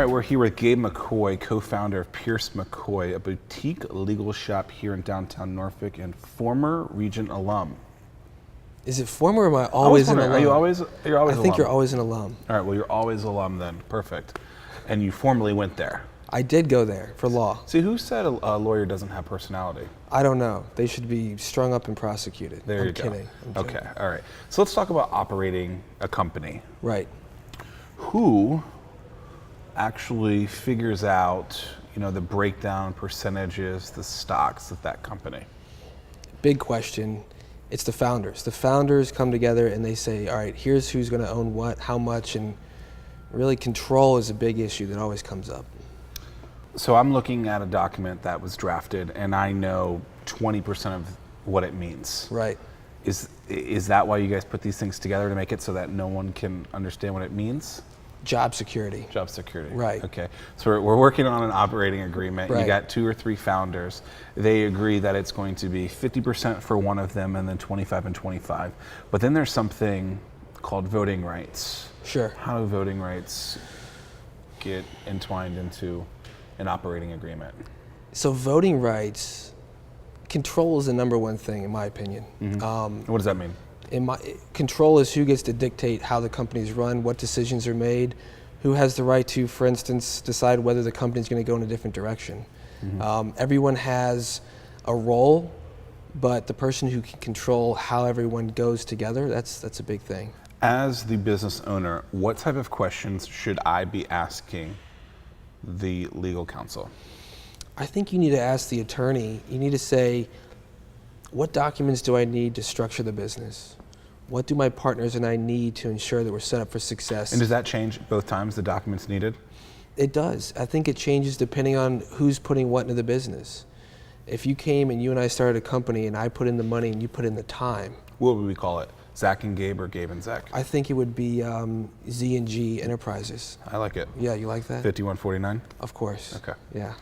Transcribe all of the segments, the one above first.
right, we're here with Gabe McCoy, co-founder of Pierce McCoy, a boutique legal shop here in downtown Norfolk and former Regent alum. Is it former or am I always an alum? Are you always, you're always I think alum? you're always an alum. All right, well, you're always alum then. Perfect. And you formerly went there. I did go there for law. See, who said a lawyer doesn't have personality? I don't know. They should be strung up and prosecuted. There you go. I'm kidding. Okay, all right. So let's talk about operating a company. Right. Who actually figures out, the breakdown percentages, the stocks of that company? Big question. It's the founders. The founders come together and they say, all right, here's who's going to own what, how much, and really control is a big issue that always comes up. So I'm looking at a document that was drafted and I know 20% of what it means. Right. Is that why you guys put these things together, to make it so that no one can understand what it means? Job security. Job security. Right. Okay. So we're working on an operating agreement. Right. You got 2 or 3 founders. They agree that it's going to be 50% for one of them and then 25 and 25. But then there's something called voting rights. Sure. How do voting rights get entwined into an operating agreement? So voting rights, control is the number one thing in my opinion. Mm-hmm. What does that mean? Control is who gets to dictate how the company's run, what decisions are made, who has the right to, for instance, decide whether the company's going to go in a different direction. Mm-hmm. Everyone has a role, but the person who can control how everyone goes together, that's a big thing. As the business owner, what type of questions should I be asking the legal counsel? I think you need to ask the attorney. You need to say, what documents do I need to structure the business? What do my partners and I need to ensure that we're set up for success? And does that change both times, the documents needed? It does. I think it changes depending on who's putting what into the business. If you came and you and I started a company and I put in the money and you put in the time. What would we call it? Zack and Gabe or Gabe and Zack? I think it would be Z&G Enterprises. I like it. Yeah, you like that? 5149? Of course. Okay. Yeah.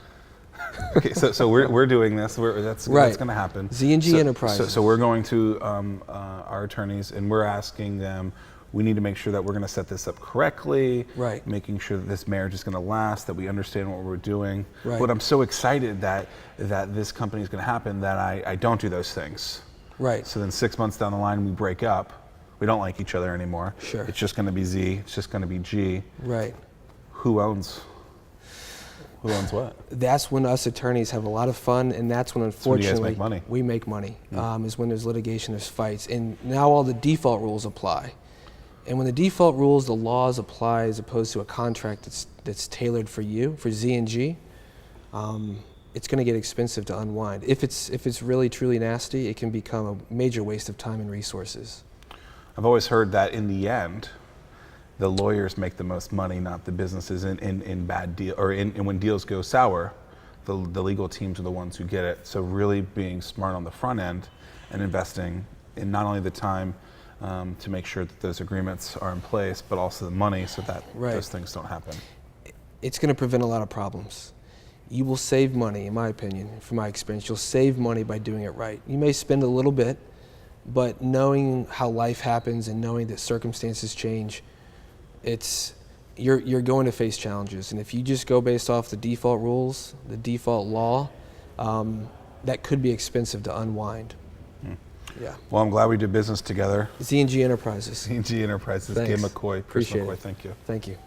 Okay, so we're doing this. That's going to happen. Z&G Enterprises. So we're going to our attorneys and we're asking them. We need to make sure that we're going to set this up correctly. Right. Making sure that this marriage is going to last. That we understand what we're doing. Right. But I'm so excited that this company is going to happen that I don't do those things. Right. So then 6 months down the line we break up. We don't like each other anymore. Sure. It's just going to be Z. It's just going to be G. Right. Who owns what? That's when us attorneys have a lot of fun, and that's when, unfortunately, you guys make money. We make money. Is when there's litigation, there's fights, and now all the default rules apply. And when the default rules, the laws apply as opposed to a contract that's tailored for you, for Z&G. It's going to get expensive to unwind. If it's really truly nasty, it can become a major waste of time and resources. I've always heard that in the end, the lawyers make the most money, not the businesses in bad deal, or in when deals go sour, the legal teams are the ones who get it. So really being smart on the front end and investing in not only the time to make sure that those agreements are in place, but also the money so that those things don't happen. It's going to prevent a lot of problems. You will save money, in my opinion, from my experience. You'll save money by doing it right. You may spend a little bit, but knowing how life happens and knowing that circumstances change, you're going to face challenges. And if you just go based off the default rules, the default law, that could be expensive to unwind. Yeah. Well, I'm glad we did business together. Z&G Enterprises. Z&G Enterprises. Thanks. Gabe McCoy, Pierce Appreciate McCoy. it. Thank you. Thank you.